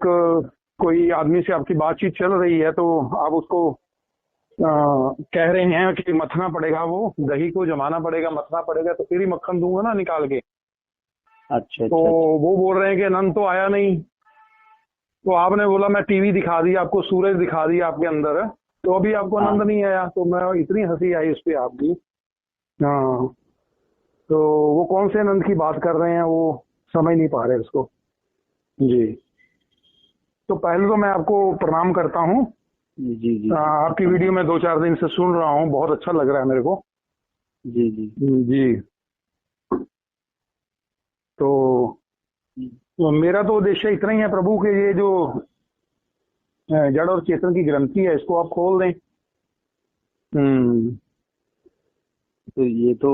कोई आदमी से आपकी बातचीत चल रही है तो आप उसको कह रहे हैं कि मथना पड़ेगा, वो दही को जमाना पड़ेगा, मथना पड़ेगा तो फिर ही मक्खन दूंगा ना निकाल के। अच्छा तो वो बोल रहे हैं कि नंद तो आया नहीं। तो आपने बोला मैं टीवी दिखा दी आपको, सूरज दिखा दिया आपके अंदर, तो अभी आपको हाँ। आनंद नहीं आया। तो मैं इतनी हंसी आई उस पे आपकी। हाँ, तो वो कौन से आनंद की बात कर रहे हैं वो समझ नहीं पा रहे उसको। जी, तो पहले तो मैं आपको प्रणाम करता हूँ। जी जी आपकी वीडियो मैं 2-4 दिन से सुन रहा हूँ, बहुत अच्छा लग रहा है मेरे को। जी जी जी, तो मेरा तो उद्देश्य इतना ही है प्रभु के ये जो जड़ और चेतन की ग्रंथि है इसको आप खोल दें। तो ये तो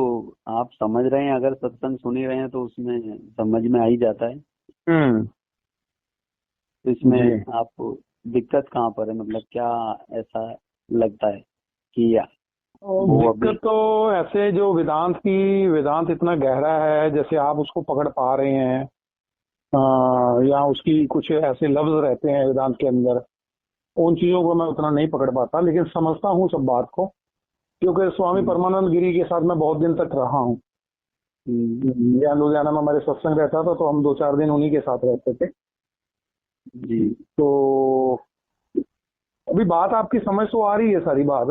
आप समझ रहे हैं, अगर सत्संग सुन ही रहे हैं तो उसमें समझ में आ ही जाता है। हम्म। तो इसमें जी, आपको दिक्कत कहाँ पर है, मतलब क्या ऐसा लगता है कि वो अभी। दिक्कत तो ऐसे जो वेदांत इतना गहरा है, जैसे आप उसको पकड़ पा रहे हैं, या उसकी कुछ ऐसे लफ्ज रहते हैं वेदांत के अंदर, उन चीजों को मैं उतना नहीं पकड़ पाता, लेकिन समझता हूँ सब बात को, क्योंकि स्वामी परमानंद गिरी के साथ मैं बहुत दिन तक रहा हूँ। यहाँ लुधियाना में हमारे सत्संग रहता था तो हम 2-4 दिन उन्हीं के साथ रहते थे। जी तो अभी बात आपकी समझ तो आ रही है सारी बात,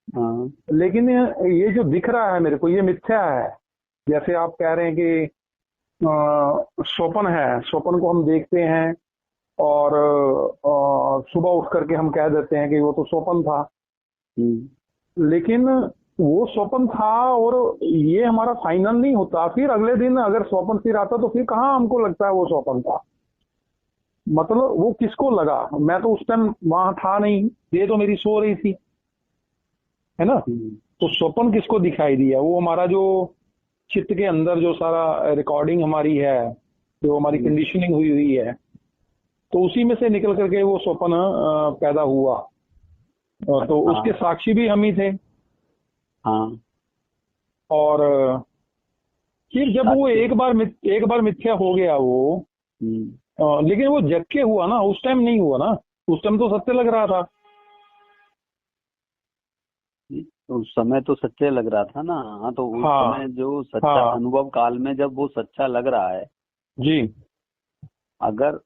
हाँ लेकिन ये जो दिख रहा है मेरे को ये मिथ्या है। जैसे आप कह रहे हैं कि स्वप्न है, स्वप्न को हम देखते हैं और सुबह उठ करके हम कह देते हैं कि वो तो स्वप्न था, लेकिन वो स्वप्न था और ये हमारा फाइनल नहीं होता। फिर अगले दिन अगर स्वप्न फिर आता तो फिर कहाँ हमको लगता है वो स्वप्न था। मतलब वो किसको लगा, मैं तो उस टाइम वहां था नहीं, ये तो मेरी सो रही थी, है ना। तो स्वप्न किसको दिखाई दिया, वो हमारा जो चित्त के अंदर जो सारा रिकॉर्डिंग हमारी है, जो हमारी कंडीशनिंग हुई हुई है, तो उसी में से निकल करके वो स्वप्न पैदा हुआ। तो उसके साक्षी भी हम ही थे। हाँ। और फिर जब वो एक बार मिथ्या हो गया वो, लेकिन वो जग के हुआ ना, उस टाइम नहीं हुआ ना, उस टाइम तो सत्य लग रहा था। उस समय तो सच्चे लग रहा था ना। हाँ, तो उस समय जो सच्चा अनुभव काल में जब वो सच्चा लग रहा है जी, अगर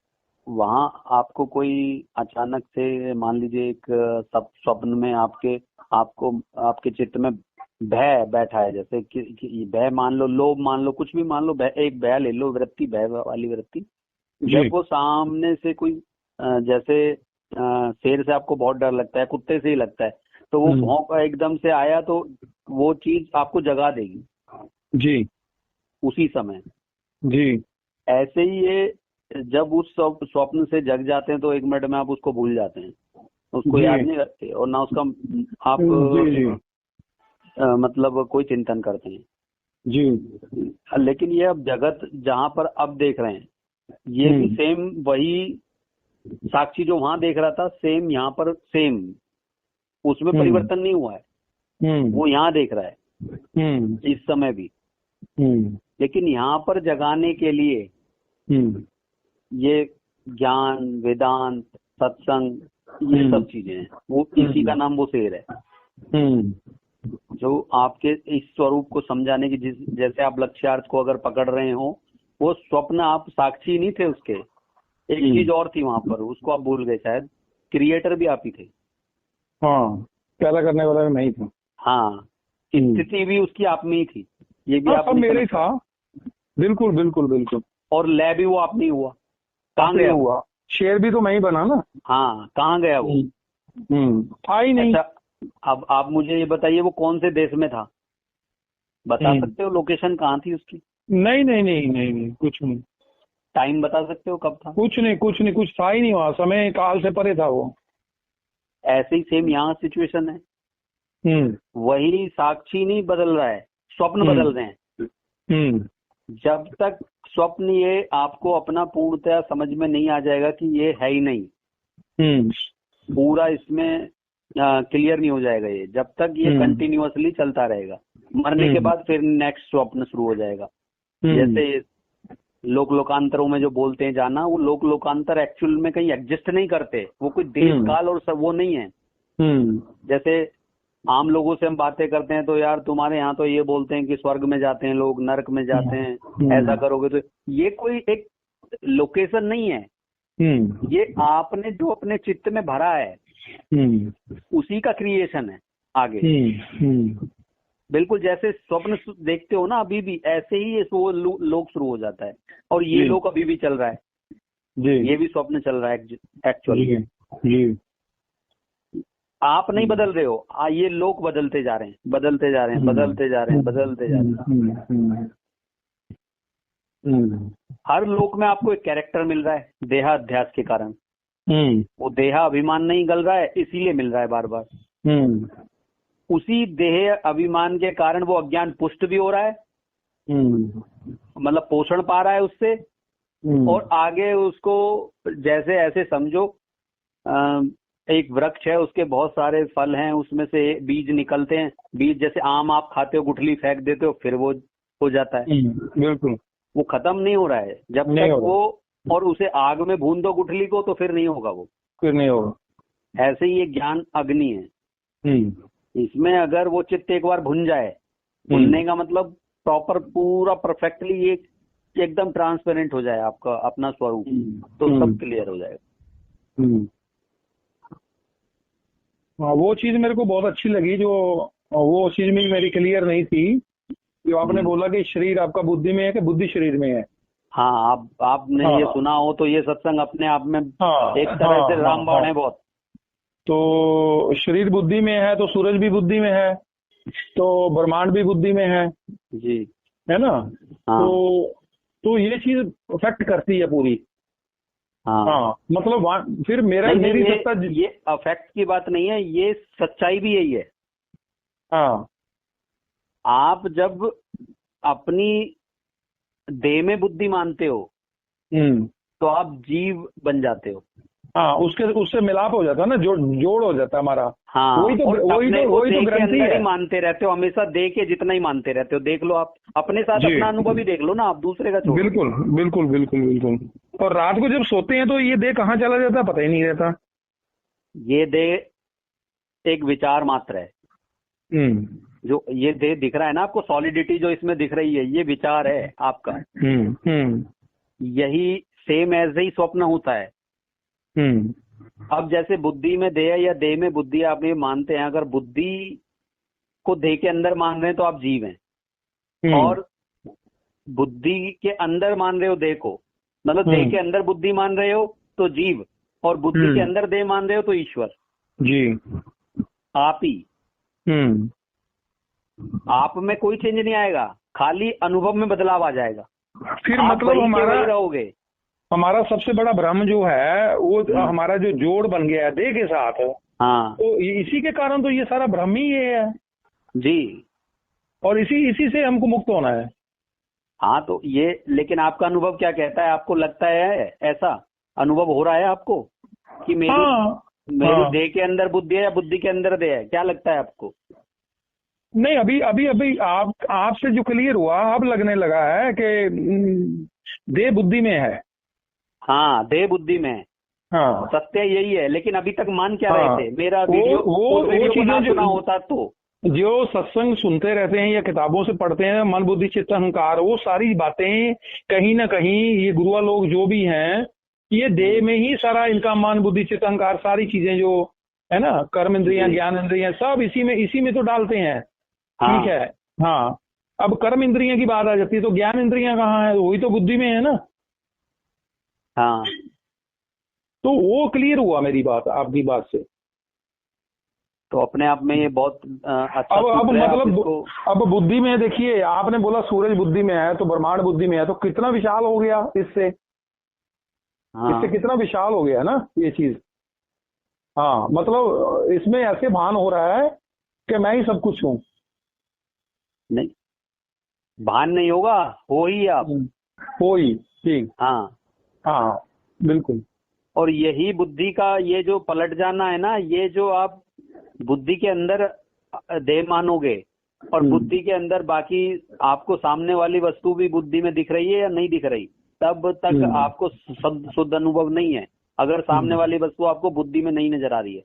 वहां आपको कोई अचानक से मान लीजिए एक स्वप्न में आपके चित्त में भय बैठा है, जैसे कि भय मान लो, लोभ मान लो, कुछ भी मान लो, एक भय ले लो, वृत्ति, भय वाली वृत्ति। जब वो सामने से कोई जैसे शेर से आपको बहुत डर लगता है, कुत्ते से ही लगता है, तो वो भौंक एकदम से आया तो वो चीज आपको जगा देगी जी, उसी समय। जी, ऐसे ही ये जब उस स्वप्न से जग जाते हैं तो 1 मिनट में आप उसको भूल जाते हैं, उसको याद नहीं रखते और ना उसका आप मतलब कोई चिंतन करते हैं जी। लेकिन ये अब जगत जहां पर अब देख रहे हैं, ये भी सेम वही साक्षी जो वहां देख रहा था, सेम यहाँ पर सेम, उसमें परिवर्तन नहीं हुआ है। वो यहाँ देख रहा है इस समय भी। लेकिन यहाँ पर जगाने के लिए ये ज्ञान, वेदांत, सत्संग, ये सब चीजें हैं। वो इसी का नाम वो शेर है जो आपके इस स्वरूप को समझाने की, जैसे आप लक्ष्यार्थ को अगर पकड़ रहे हो, वो स्वप्न आप साक्षी नहीं थे उसके, एक चीज और थी वहां पर, उसको आप भूल गए शायद। क्रिएटर भी आप ही थे। हाँ, पैदा करने वाला भी मैं ही था। हाँ, स्थिति भी उसकी आप में ही थी, ये भी आप मेरे ही था। बिल्कुल बिल्कुल बिल्कुल। और लय भी वो आप नहीं हुआ, कहाँ गया हुआ, शेर भी तो मैं ही बना ना। हाँ, कहाँ गया वो? था ही नहीं। अच्छा, अब आप मुझे ये बताइए वो कौन से देश में था, बता सकते हो? लोकेशन कहाँ थी उसकी? नहीं नहीं नहीं नहीं नहीं, कुछ नहीं। टाइम बता सकते हो कब था? कुछ नहीं, कुछ था ही नहीं वहाँ, समय काल से परे था वो। ऐसे ही सेम यहाँ सिचुएशन है। वही साक्षी नहीं बदल रहा है, स्वप्न बदल रहे हैं। जब तक स्वप्न ये आपको अपना पूर्णतया समझ में नहीं आ जाएगा कि ये है ही नहीं, पूरा इसमें क्लियर नहीं हो जाएगा ये, जब तक ये कंटिन्यूअसली चलता रहेगा। मरने के बाद फिर नेक्स्ट स्वप्न शुरू हो जाएगा। जैसे लोक लोकांतरों में जो बोलते हैं जाना, वो लोक लोकांतर एक्चुअल में कहीं एग्जिस्ट नहीं करते, वो कोई देश काल और सब वो नहीं है। जैसे आम लोगों से हम बातें करते हैं तो यार तुम्हारे यहाँ तो ये बोलते हैं कि स्वर्ग में जाते हैं लोग, नरक में जाते हैं, ऐसा करोगे तो, ये कोई एक लोकेशन नहीं है, ये आपने जो अपने चित्त में भरा है उसी का क्रिएशन है आगे। बिल्कुल जैसे स्वप्न देखते हो ना अभी भी, ऐसे ही ये लोक शुरू हो जाता है, और ये लोक अभी भी चल रहा है जी। ये भी स्वप्न चल रहा है एक्चुअली। आप नहीं बदल रहे हो, ये लोक बदलते जा रहे हैं, बदलते जा रहे हैं, बदलते जा रहे हैं, बदलते जा रहे हैं। हर लोक में आपको एक कैरेक्टर मिल रहा है देहाध्यास के कारण, वो देहा अभिमान नहीं गल रहा है इसीलिए मिल रहा है बार बार। उसी देह अभिमान के कारण वो अज्ञान पुष्ट भी हो रहा है, मतलब पोषण पा रहा है उससे, और आगे उसको जैसे ऐसे समझो एक वृक्ष है, उसके बहुत सारे फल हैं, उसमें से बीज निकलते हैं, बीज जैसे आम आप खाते हो, गुठली फेंक देते हो, फिर वो हो जाता है। बिल्कुल, वो खत्म नहीं हो रहा है जब तक वो, और उसे आग में भून दो गुठली को तो फिर नहीं होगा, वो फिर नहीं होगा। ऐसे ही ये ज्ञान अग्नि है, इसमें अगर वो चित्त एक बार भुन जाए, भुनने का मतलब प्रॉपर पूरा परफेक्टली ये एकदम ट्रांसपेरेंट हो जाए आपका अपना स्वरूप, तो सब क्लियर हो जाएगा। वो चीज मेरे को बहुत अच्छी लगी, जो वो चीज में मेरी क्लियर नहीं थी, जो आपने बोला कि शरीर आपका बुद्धि में है कि बुद्धि शरीर में है। हाँ, आपने ये सुना हो तो ये सत्संग अपने आप में एक तरह से रामबाण है बहुत। तो शरीर बुद्धि में है तो सूरज भी बुद्धि में है, तो ब्रह्मांड भी बुद्धि में है जी, है ना। तो ये चीज अफेक्ट करती है पूरी। हाँ, मतलब फिर मेरी सत्ता, ये अफेक्ट की बात नहीं है, ये सच्चाई भी यही है। हाँ, आप जब अपनी देह में बुद्धि मानते हो तो आप जीव बन जाते हो। हाँ, उससे मिलाप हो जाता है ना, जोड़ हो जाता है हमारा। हाँ, वही तो ग्रंथि है। मानते रहते हो हमेशा, देह के जितना ही मानते रहते हो। देख लो आप अपने साथ अपना अनुभव ही देख लो ना, आप दूसरे का छोड़ो। बिल्कुल बिल्कुल बिल्कुल बिल्कुल। और रात को जब सोते हैं तो ये देह कहाँ चला जाता है पता ही नहीं रहता। ये देह एक विचार मात्र है। जो ये देह दिख रहा है ना आपको, सॉलिडिटी जो इसमें दिख रही है, ये विचार है आपका। यही सेम ऐसे ही स्वप्न होता है। अब जैसे बुद्धि में देह या देह में बुद्धि, आप ये मानते हैं, अगर बुद्धि को देह के अंदर मान रहे हैं तो आप जीव हैं, और बुद्धि के अंदर मान रहे हो देह को, मतलब देह के अंदर बुद्धि मान रहे हो तो जीव, और बुद्धि के अंदर देह मान रहे हो तो ईश्वर जी, आप ही। आप में कोई चेंज नहीं आएगा, खाली अनुभव में बदलाव आ जाएगा। फिर मतलब हमारा रहोगे। हमारा सबसे बड़ा भ्रम जो है वो हमारा जो जोड़ बन गया है देह के साथ। हाँ, तो इसी के कारण तो ये सारा भ्रम ही ये है जी, और इसी से हमको मुक्त होना है। हाँ, तो ये, लेकिन आपका अनुभव क्या कहता है? आपको लगता है ऐसा अनुभव हो रहा है आपको कि मेरी देह के अंदर बुद्धि है या बुद्धि के अंदर देह है? क्या लगता है आपको? नहीं, अभी आपसे जो क्लियर हुआ, अब लगने लगा है कि देह बुद्धि में है। हाँ, देह बुद्धि में है। हाँ, सत्य यही है, लेकिन अभी तक मान क्या रहे थे? मेरा वीडियो वो ना सुना होता तो। जो सत्संग सुनते रहते हैं या किताबों से पढ़ते हैं, मन बुद्धि चित्त अहंकार, वो सारी बातें कहीं ना कहीं ये गुरुआ लोग जो भी हैं, ये देह में ही सारा इनका मन बुद्धि चित्त अहंकार सारी चीजें जो है ना, कर्म इंद्रियां ज्ञान इंद्रियां सब इसी में तो डालते हैं। ठीक है। हाँ, अब कर्म इंद्रियां की बात आ जाती है तो ज्ञान इंद्रियां कहाँ है? वही तो बुद्धि में है ना। हाँ, तो वो क्लियर हुआ मेरी बात आपकी बात से। तो अपने आप में ये बहुत अच्छा। अब मतलब अब बुद्धि में देखिए, आपने बोला सूरज बुद्धि में है तो ब्रह्मांड बुद्धि में है, तो कितना विशाल हो गया इससे। इससे कितना विशाल हो गया ना ये चीज। हाँ, मतलब इसमें ऐसे भान हो रहा है कि मैं ही सब कुछ हूँ। नहीं, भान नहीं होगा, हो ही आप, हो ही। ठीक। हाँ हाँ, बिल्कुल। और यही बुद्धि का ये जो पलट जाना है ना, ये जो आप बुद्धि के अंदर देह मानोगे और बुद्धि के अंदर बाकी आपको सामने वाली वस्तु भी बुद्धि में दिख रही है या नहीं दिख रही, तब तक आपको शुद्ध अनुभव नहीं है, अगर सामने वाली वस्तु आपको बुद्धि में नहीं नजर आ रही है।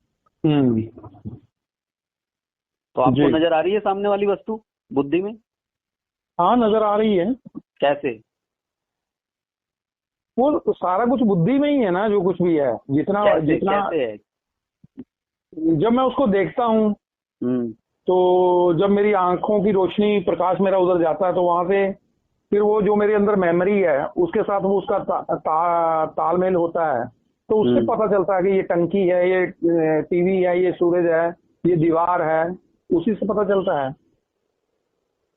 तो आपको नजर आ रही है सामने वाली वस्तु बुद्धि में? हाँ, नजर आ रही है। कैसे? वो तो सारा कुछ बुद्धि में ही है ना, जो कुछ भी है, जितना कैसे है? जब मैं उसको देखता हूँ तो जब मेरी आंखों की रोशनी, प्रकाश मेरा उधर जाता है, तो वहां से फिर वो जो मेरे अंदर मेमोरी है उसके साथ वो उसका तालमेल होता है, तो उससे पता चलता है कि ये टंकी है, ये टीवी है, ये सूरज है, ये दीवार है, उसी से पता चलता है।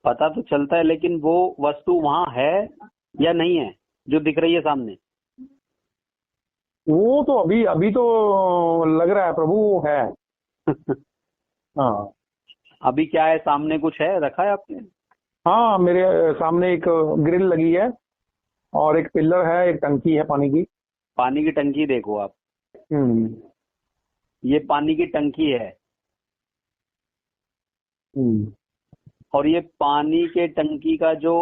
पता तो चलता है, लेकिन वो वस्तु वहां है या नहीं है जो दिख रही है सामने? वो तो अभी अभी तो लग रहा है प्रभु वो है। हाँ। अभी क्या है सामने? कुछ है रखा है आपने? हाँ, मेरे सामने एक ग्रिल लगी है और एक पिलर है, एक टंकी है पानी की। पानी की टंकी देखो आप। ये पानी की टंकी है। और ये पानी के टंकी का जो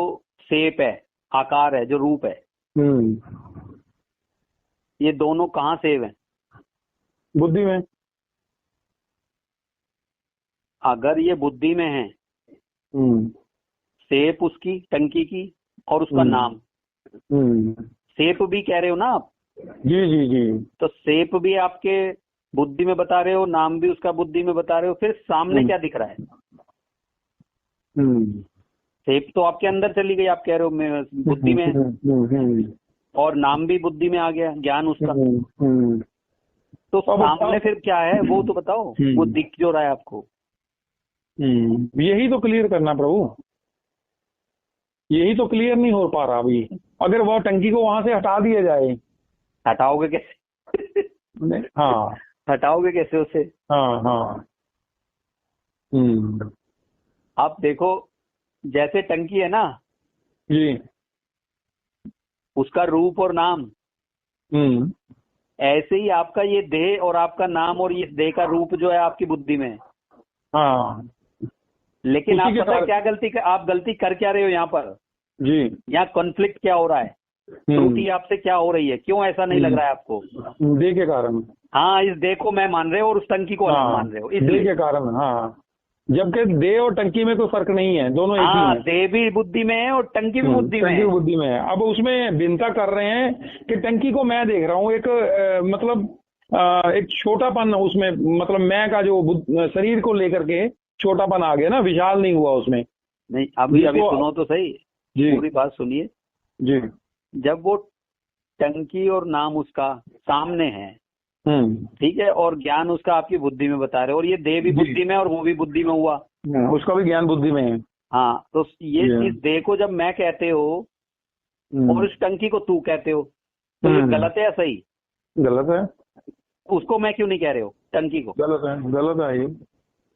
शेप है, आकार है, जो रूप है, ये दोनों कहाँ सेव है? बुद्धि में। अगर ये बुद्धि में है, शेप उसकी टंकी की और उसका नाम, शेप भी कह रहे हो ना आप? जी जी जी। तो शेप भी आपके बुद्धि में बता रहे हो, नाम भी उसका बुद्धि में बता रहे हो, फिर सामने क्या दिख रहा है? शेप तो आपके अंदर चली गई, आप कह रहे हो बुद्धि में है, और नाम भी बुद्धि में आ गया, ज्ञान उसका। तो सामने फिर क्या है वो तो बताओ, वो दिख जो रहा है आपको। यही तो क्लियर करना प्रभु, यही तो क्लियर नहीं हो पा रहा अभी। अगर वह टंकी को वहां से हटा दिया जाए। हटाओगे कैसे? हाँ, हटाओगे कैसे उसे? हाँ हाँ। आप देखो, जैसे टंकी है ना जी, उसका रूप और नाम, ऐसे ही आपका ये देह और आपका नाम और ये देह का रूप जो है आपकी बुद्धि में है। हाँ। लेकिन आप पता क्या आप गलती कर क्या रहे हो यहाँ पर? जी। यहाँ कॉन्फ्लिक्ट क्या हो रहा है? त्रुटि आपसे क्या हो रही है? क्यों ऐसा नहीं लग रहा है आपको? देह के कारण। हाँ, इस देह को मैं मान रहे हो और उस टंकी को अलग मान रहे हो, देह के कारण। हाँ, जबकि देह और टंकी में कोई फर्क नहीं है, दोनों एक ही है। देह भी बुद्धि में है और टंकी भी बुद्धि में है। टंकी बुद्धि में है। अब उसमें भिन्नता कर रहे हैं कि टंकी को मैं देख रहा हूँ एक मतलब एक छोटापन उसमें, मतलब मैं का जो शरीर को लेकर के छोटापन आ गया ना, विशाल नहीं हुआ उसमें। नहीं, अभी सुनो तो सही, पूरी बात सुनिए जी। जब वो टंकी और नाम उसका सामने है, ठीक है, और ज्ञान उसका आपकी बुद्धि में बता रहे हो, और ये देह भी बुद्धि में और वो भी बुद्धि में हुआ, उसका भी ज्ञान बुद्धि में है। हाँ, तो ये इस देह को जब मैं कहते हो और इस टंकी को तू कहते हो, तो ये गलत है या सही? गलत है। उसको मैं क्यों नहीं कह रहे हो? टंकी को गलत है, गलत है ये।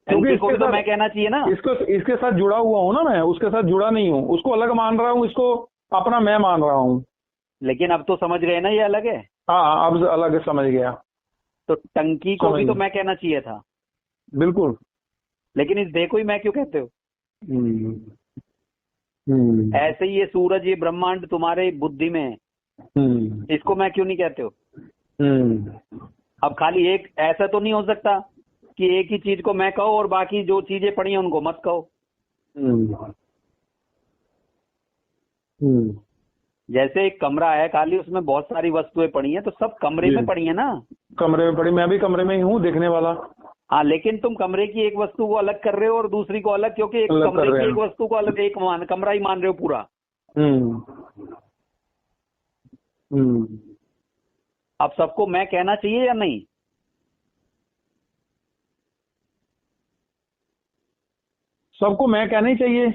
टंकी को भी तो मैं कहना चाहिए ना। इसके साथ जुड़ा हुआ हूँ ना, मैं उसके साथ जुड़ा नहीं हूँ, उसको अलग मान रहा हूँ, इसको अपना मैं मान रहा हूँ। लेकिन अब तो समझ गए ना ये अलग है। हाँ, अब अलग समझ गया। तो टंकी को भी तो मैं कहना चाहिए था। बिल्कुल। लेकिन इस देह को ही मैं क्यों कहते हो? ऐसे ही ये सूरज, ये ब्रह्मांड तुम्हारे बुद्धि में है, इसको मैं क्यों नहीं कहते हो? अब खाली एक ऐसा तो नहीं हो सकता कि एक ही चीज को मैं कहो और बाकी जो चीजें पड़ी हैं उनको मत कहो। जैसे एक कमरा है खाली, उसमें बहुत सारी वस्तुएं पड़ी हैं, तो सब कमरे में पड़ी है ना। कमरे में पड़ी, मैं भी कमरे में ही हूँ देखने वाला। हाँ, लेकिन तुम कमरे की एक वस्तु को अलग कर रहे हो और दूसरी को अलग, क्योंकि एक कमरे की एक वस्तु को अलग एक कमरा ही मान रहे हो पूरा। अब सबको मैं कहना चाहिए या नहीं? सबको मैं कहना ही चाहिए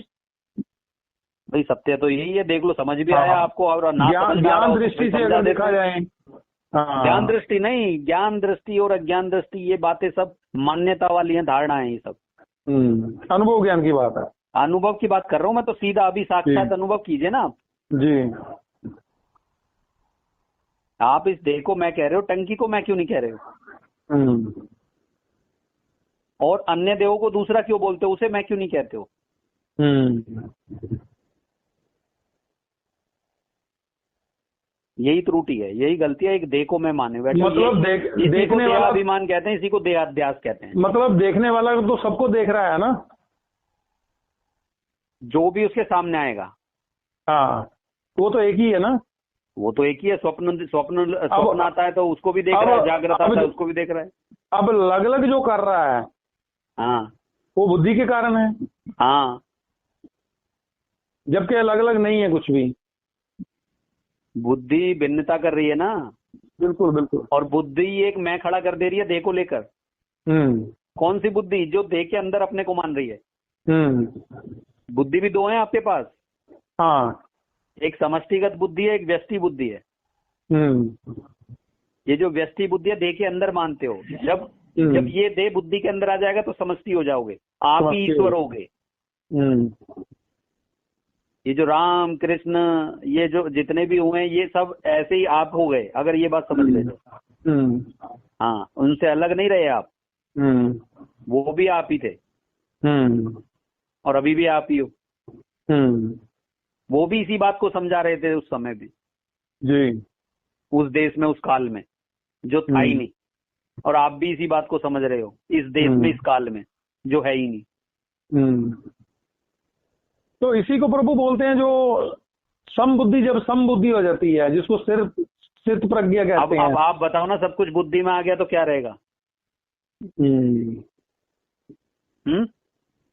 भाई, सत्य तो यही है, देख लो, समझ भी आया आपको। और ना ज्ञान दृष्टि से अगर देखा जाए, ज्ञान दृष्टि नहीं, ज्ञान दृष्टि और अज्ञान दृष्टि ये बातें सब मान्यता वाली हैं, धारणा है ये सब। अनुभव ज्ञान की बात है, अनुभव की बात कर रहा हूँ मैं तो सीधा। अभी साक्षात अनुभव कीजिए ना आप जी। आप इस देह को मैं कह रहे हो, टंकी को मैं क्यों नहीं कह रहे हो? और अन्य देहों को दूसरा क्यों बोलते हो, उसे मैं क्यों नहीं कहते हो? यही त्रुटि है, यही गलती है। एक देह को मैं माने बैठे, मतलब देखने वाला अभिमान कहते हैं, इसी को देहाध्यास कहते हैं। मतलब देखने वाला तो सबको देख रहा है ना, जो भी उसके सामने आएगा। हाँ, वो तो एक ही है ना। वो तो एक ही है। स्वप्न आता है तो उसको भी देख रहा है, जागृत आता है उसको भी देख रहा है। अब अलग अलग जो कर रहा है, हाँ, वो बुद्धि के कारण है। हाँ, जबकि अलग अलग नहीं है कुछ भी। बुद्धि भिन्नता कर रही है ना। बिल्कुल बिल्कुल। और बुद्धि एक मैं खड़ा कर दे रही है देह को लेकर। कौन सी बुद्धि? जो देह के अंदर अपने को मान रही है। बुद्धि भी दो है आपके पास। हाँ, एक समष्टिगत बुद्धि है, एक व्यष्टि बुद्धि है। ये जो व्यष्टि बुद्धि है, देह के अंदर मानते हो। जब ये देह बुद्धि के अंदर आ जाएगा तो समष्टि हो जाओगे, आप ही ईश्वर होगे। ये जो राम कृष्ण, ये जो जितने भी हुए, ये सब ऐसे ही आप हो गए, अगर ये बात समझ ले तो। हाँ, उनसे अलग नहीं रहे आप। वो भी आप ही थे और अभी भी आप ही हो। वो भी इसी बात को समझा रहे थे उस समय भी जी, उस देश में, उस काल में जो था ही नहीं। और आप भी इसी बात को समझ रहे हो इस देश में, इस काल में जो है ही नहीं। तो इसी को प्रभु बोलते हैं जो समबुद्धि, जब समबुद्धि हो जाती है, जिसको सिर्फ प्रज्ञा कहते हैं। अब आप बताओ ना, सब कुछ बुद्धि में आ गया तो क्या रहेगा?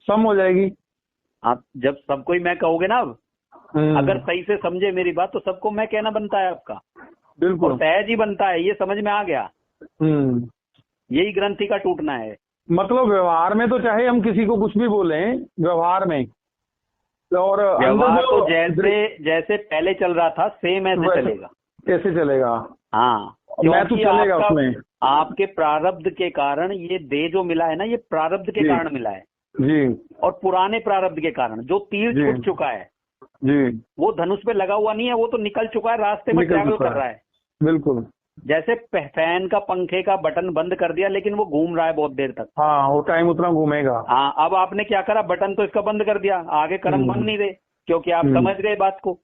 सम हो जाएगी। आप जब सबको ही मैं कहोगे ना, अब अगर सही से समझे मेरी बात, तो सबको मैं कहना बनता है आपका। बिल्कुल सहज ही बनता है, ये समझ में आ गया। यही ग्रंथि का टूटना है। मतलब व्यवहार में तो चाहे हम किसी को कुछ भी बोलें, व्यवहार में और व्यवहार तो जैसे पहले चल रहा था सेम ऐसे चलेगा। कैसे चलेगा? हाँ, मैं तो चलेगा उसमें। आपके प्रारब्ध के कारण ये देह जो मिला है ना, ये प्रारब्ध के कारण मिला है जी। और पुराने प्रारब्ध के कारण जो तीर छूट चुका है जी, वो धनुष पे लगा हुआ नहीं है, वो तो निकल चुका है, रास्ते में ट्रैवल कर रहा है। बिल्कुल। जैसे फैन का पंखे का बटन बंद कर दिया, लेकिन वो घूम रहा है बहुत देर तक। हाँ, वो टाइम उतना घूमेगा। हाँ, अब आपने क्या करा, बटन तो इसका बंद कर दिया, आगे कर्म बन नहीं रहे, क्योंकि आप समझ गए बात को।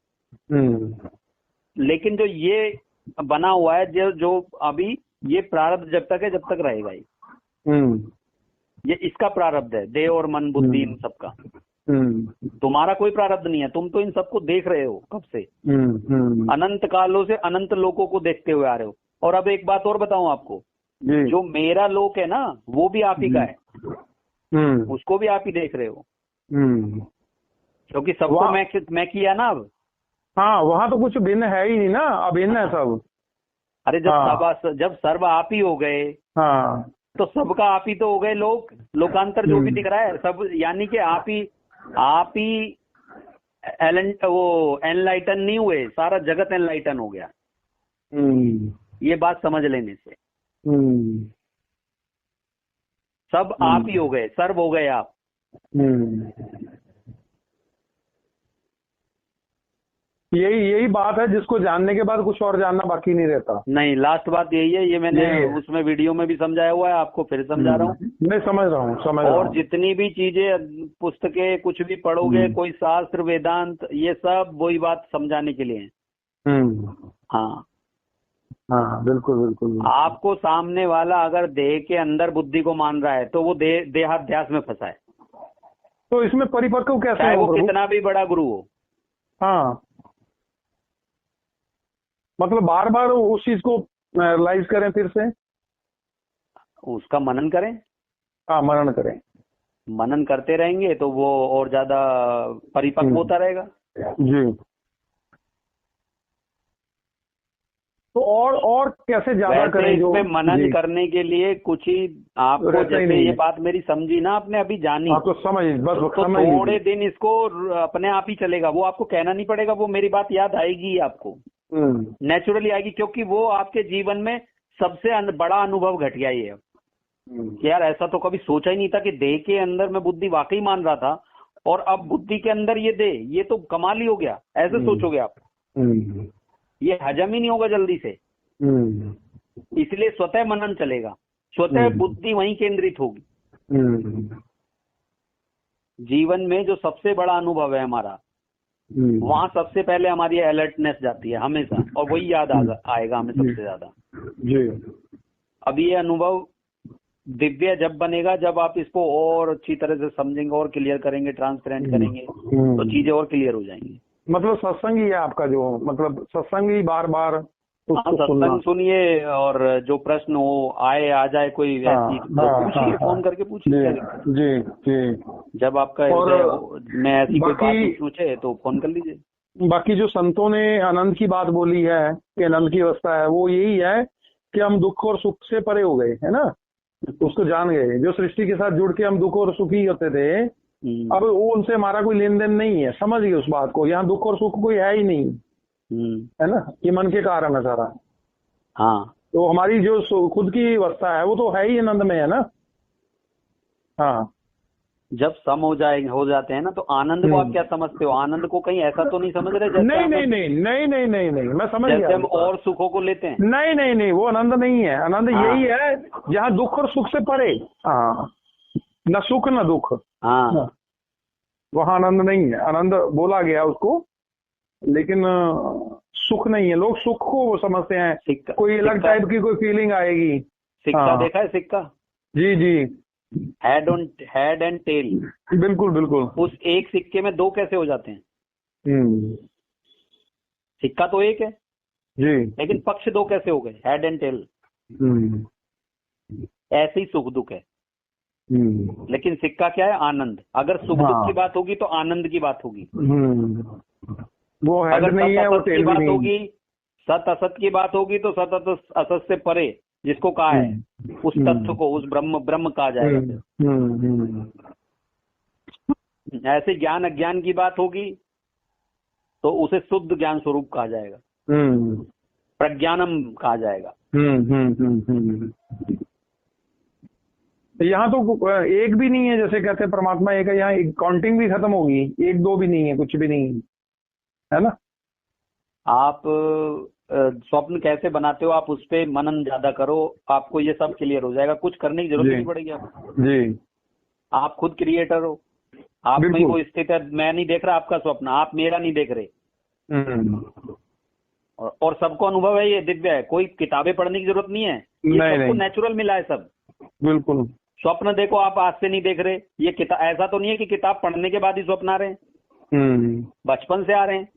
लेकिन जो ये बना हुआ है, जो अभी ये प्रारब्ध जब तक है, जब तक रहेगा ये इसका प्रारब्ध है, देह और मन बुद्धि इन सबका। तुम्हारा कोई प्रारब्ध नहीं है, तुम तो इन सबको देख रहे हो कब से, अनंत कालों से अनंत लोकों को देखते हुए आ रहे हो। और अब एक बात और बताऊं आपको, जो मेरा लोक है ना, वो भी आप ही का है, उसको भी आप ही देख रहे हो, क्योंकि सबको मैं किया ना अब। हाँ, वहाँ तो कुछ भिन्न है ही नहीं ना, अभिन्न है सब। अरे जब सर्व आप ही हो गए, हाँ, तो सबका आप ही तो हो गए। लोकांतर जो भी दिख रहा है सब, यानी कि आप ही वो एनलाइटन नहीं हुए, सारा जगत एनलाइटन हो गया। ये बात समझ लेने से सब आप ही हो गए, सर्व हो गए आप। यही बात है, जिसको जानने के बाद कुछ और जानना बाकी नहीं रहता। नहीं, लास्ट बात यही है। ये मैंने उसमें वीडियो में भी समझाया हुआ है, आपको फिर समझा रहा हूँ। मैं समझ रहा हूँ। और जितनी भी चीजें, पुस्तकें कुछ भी पढ़ोगे, कोई शास्त्र वेदांत, ये सब वही बात समझाने के लिए है। हाँ हाँ, बिल्कुल बिल्कुल। आपको सामने वाला अगर देह के अंदर बुद्धि को मान रहा है, तो वो देहाध्यास में फंसा है। तो इसमें परिपक्व कैसे चाहे वो कितना भी बड़ा गुरु हो। हाँ, मतलब बार बार उस चीज को रियलाइज करें, फिर से उसका मनन करें। हाँ, मनन करें। मनन करते रहेंगे तो वो और ज्यादा परिपक्व होता रहेगा जी। तो और कैसे ज्यादा करें? इसमें मनन करने के लिए कुछ ही आपको, जैसे ये बात मेरी समझी ना आपने, अभी जानी, तो समझ, बस तो थोड़े दिन इसको अपने आप ही चलेगा। वो आपको कहना नहीं पड़ेगा, वो मेरी बात याद आएगी आपको, नेचुरली आएगी, क्योंकि वो आपके जीवन में सबसे बड़ा अनुभव घट गया ये कि यार ऐसा तो कभी सोचा ही नहीं था कि देह के अंदर मैं बुद्धि वाकई मान रहा था, और अब बुद्धि के अंदर ये देह, ये तो कमाल ही हो गया। ऐसे सोचोगे आप, ये हजम ही नहीं होगा जल्दी से। इसलिए स्वतः मनन चलेगा, स्वतः बुद्धि वहीं केंद्रित होगी। जीवन में जो सबसे बड़ा अनुभव है हमारा, वहां सबसे पहले हमारी अलर्टनेस जाती है हमेशा, और वही याद आएगा हमें सबसे ज्यादा। जी। अब ये अनुभव दिव्य जब बनेगा, जब आप इसको और अच्छी तरह से समझेंगे और क्लियर करेंगे, ट्रांसपेरेंट करेंगे, तो चीजें और क्लियर हो जाएंगी। मतलब सत्संग ही है आपका, जो मतलब सत्संग ही बार बार उसको सत्संग सुनिए, और जो प्रश्न हो आ जाए कोई ऐसी, तो पूछिए, फोन करके पूछिए। जी जी। जब आपका मैं ऐसी कोई बात पूछे तो फोन कर लीजिए। बाकी जो संतों ने आनंद की बात बोली है कि आनंद की अवस्था है, वो यही है कि हम दुख और सुख से परे हो गए, है ना, उसको जान गए। जो सृष्टि के साथ जुड़ के हम दुख और सुखी होते थे, अब वो उनसे हमारा कोई लेन देन नहीं है, समझ गए उस बात को। यहाँ दुख और सुख कोई है ही नहीं, है ना, ये मन के कारण है सारा। हाँ, तो हमारी जो खुद की अवस्था है वो तो है ही आनंद में, है ना। हाँ, जब सम हो जाते हैं ना, तो आनंद को आप क्या समझते हो? आनंद को कहीं ऐसा तो नहीं समझ रहे? नहीं नहीं नहीं नहीं नहीं नहीं नहीं, मैं समझ गया। जैसे हम और सुखों को लेते हैं, नहीं नहीं नहीं, वो आनंद नहीं है। आनंद यही है जहाँ दुख और सुख से परे। हाँ, न सुख न दुख। हाँ, वहाँ आनंद नहीं है। आनंद बोला गया उसको, लेकिन सुख नहीं है। लोग सुख को वो समझते हैं, कोई अलग टाइप की कोई फीलिंग आएगी। सिक्का देखा है? सिक्का, जी जी, हेड एंड टेल। बिल्कुल बिल्कुल। उस एक सिक्के में दो कैसे हो जाते हैं? सिक्का तो एक है जी, लेकिन पक्ष दो कैसे हो गए? Head and tail. ऐसे ही सुख दुख है, लेकिन सिक्का क्या है? आनंद। अगर सुख दुख की बात होगी तो आनंद की बात होगी। वो हेड अगर नहीं है, वो टेल की बात नहीं। होगी, सत असत की बात होगी, तो सत असत से परे जिसको कहा है, उस तत्व को, उस ब्रह्म कहा जाएगा। ऐसे ज्ञान अज्ञान की बात होगी तो उसे शुद्ध ज्ञान स्वरूप कहा जाएगा, प्रज्ञानम कहा जाएगा। यहाँ तो एक भी नहीं है, जैसे कहते हैं परमात्मा एक है, यहाँ काउंटिंग भी खत्म होगी, एक दो भी नहीं है, कुछ भी नहीं है ना। आप स्वप्न कैसे बनाते हो, आप उस पे मनन ज्यादा करो, आपको ये सब क्लियर हो जाएगा। कुछ करने की जरूरत नहीं पड़ेगी आपको। जी, आप खुद क्रिएटर हो, आप में कोई स्थित है। मैं नहीं देख रहा आपका स्वप्न, आप मेरा नहीं देख रहे। और सबको अनुभव है, ये दिव्य है। कोई किताबें पढ़ने की जरूरत नहीं है, ये सबको नेचुरल मिला है सब। बिल्कुल। स्वप्न देखो, आप आज से नहीं देख रहे। ये किताब ऐसा तो नहीं है कि किताब पढ़ने के बाद ही स्वप्न आ रहे हैं, बचपन से आ रहे हैं।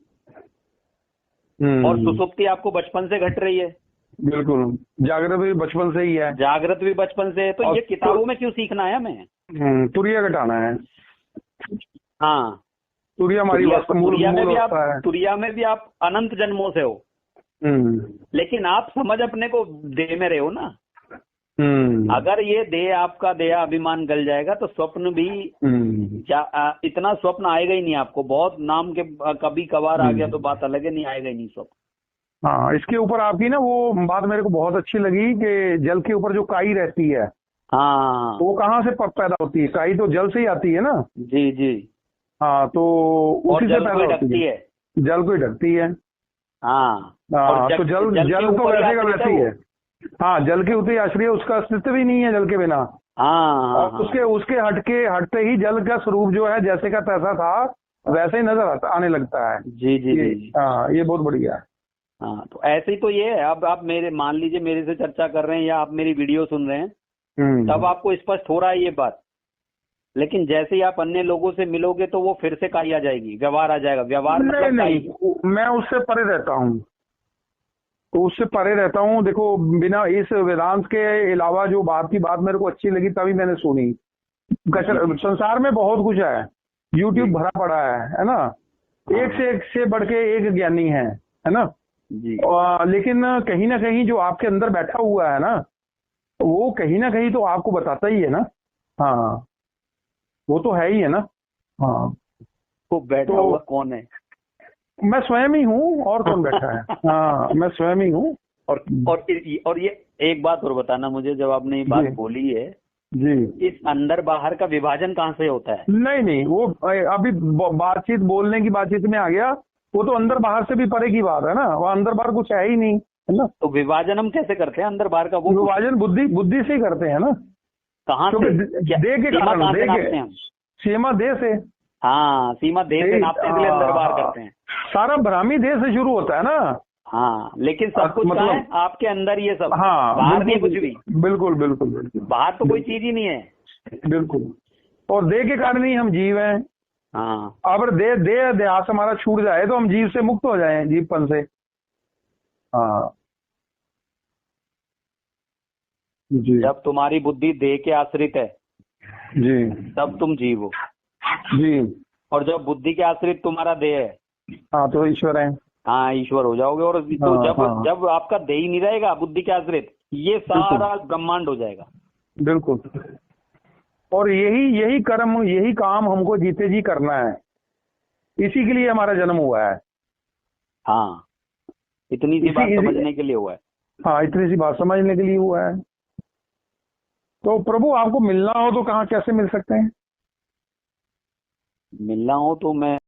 और सुसुप्ति आपको बचपन से घट रही है। बिल्कुल, जागृत भी बचपन से ही है। जागृत भी बचपन से है। तो ये किताबों में क्यों सीखना है हमें? तुरिया घटाना है। हाँ, तुरिया हमारी तुरिया में भी आप अनंत जन्मों से हो, लेकिन आप समझ अपने को देह में रहे हो ना। अगर ये देह आपका देह अभिमान गल जाएगा तो स्वप्न भी इतना स्वप्न आएगा ही नहीं आपको। बहुत नाम के कभी कभार आ गया तो बात अलग है, नहीं आएगा ही नहीं स्वप्न। हाँ, इसके ऊपर आपकी ना वो बात मेरे को बहुत अच्छी लगी कि जल के ऊपर जो काई रहती है, हाँ, वो कहाँ से पैदा होती है? काई तो जल से ही आती है ना। जी जी। हाँ, तो उसी से पैदा होती है, जल को ही ढकती है। हाँ, तो जल तो वैसे का वैसे ही है। हाँ, जल के उतने आश्रय, उसका अस्तित्व भी नहीं है जल के बिना। हाँ, उसके हटते ही जल का स्वरूप जो है जैसे का तैसा था वैसे ही नजर आने लगता है। जी जी जी। हाँ, ये बहुत बढ़िया है। हाँ, तो ऐसे ही तो ये है। अब आप मान लीजिए मेरे से चर्चा कर रहे हैं या आप मेरी वीडियो सुन रहे हैं, तब आपको स्पष्ट हो रहा है ये बात। लेकिन जैसे ही आप अन्य लोगों से मिलोगे तो वो फिर से काई आ जाएगी, व्यवहार आ जाएगा। व्यवहार नहीं, मैं उससे परे रहता हूँ, तो उससे परे रहता हूँ। देखो, बिना इस वेदांत के अलावा जो बात की बात मेरे को अच्छी लगी तभी मैंने सुनी। संसार में बहुत कुछ है, यूट्यूब भरा पड़ा है ना। एक से बढ़ के एक ज्ञानी है ना जी। लेकिन कहीं ना कहीं जो आपके अंदर बैठा हुआ है ना, वो कहीं ना कहीं तो आपको बताता ही है ना। हाँ, वो तो है ही है ना। हाँ, वो बैठा हुआ कौन है? मैं स्वयं ही हूँ, और कौन बैठा है? हाँ, मैं स्वयं ही हूँ। और ये एक बात और बताना मुझे, जब आपने ये बात बोली है जी, इस अंदर बाहर का विभाजन कहाँ से होता है? नहीं, वो अभी बोलने की बातचीत में आ गया। वो तो अंदर बाहर से भी परे की बात है ना, वो अंदर बाहर कुछ है ही नहीं, है ना। तो विभाजन हम कैसे करते हैं अंदर बाहर का? वो विभाजन बुद्धि से ही करते हैं ना। कहाँ से? दे के कारण, दे के सीमा दे से। हाँ, सीमा देह से नापते हैं, इसलिए अंदर बाहर करते हैं। सारा भ्रामी देह से शुरू होता है ना। हाँ, लेकिन सब कुछ मतलब कहाँ है? आपके अंदर ये सब। हाँ, बाहर नहीं बिल्कुल कुछ भी। बिल्कुल बिल्कुल बिल्कुल बाहर तो कोई चीज ही नहीं है। बिल्कुल। और देह के कारण ही हम जीव हैं। हाँ, अगर देह देह देहास हमारा छूट जाए तो हम जीव से मुक्त हो जाएं, जीवपन से। हाँ जी जब तुम्हारी बुद्धि देह के आश्रित है जी तब तुम जीव हो, जी। और जब बुद्धि के आश्रित तुम्हारा देह है, हाँ तो ईश्वर है। हाँ, ईश्वर हो जाओगे। और तो हाँ, जब हाँ। जब आपका देह ही नहीं रहेगा बुद्धि के आश्रित, ये सारा ब्रह्मांड हो जाएगा। बिल्कुल। और यही यही कर्म यही काम हमको जीते जी करना है। इसी के लिए हमारा जन्म हुआ है। हाँ, इतनी सी बात समझने के लिए हुआ है। हाँ, इतनी सी बात समझने के लिए हुआ है। तो प्रभु आपको मिलना हो तो कहाँ कैसे मिल सकते हैं? मिलना हो तो मैं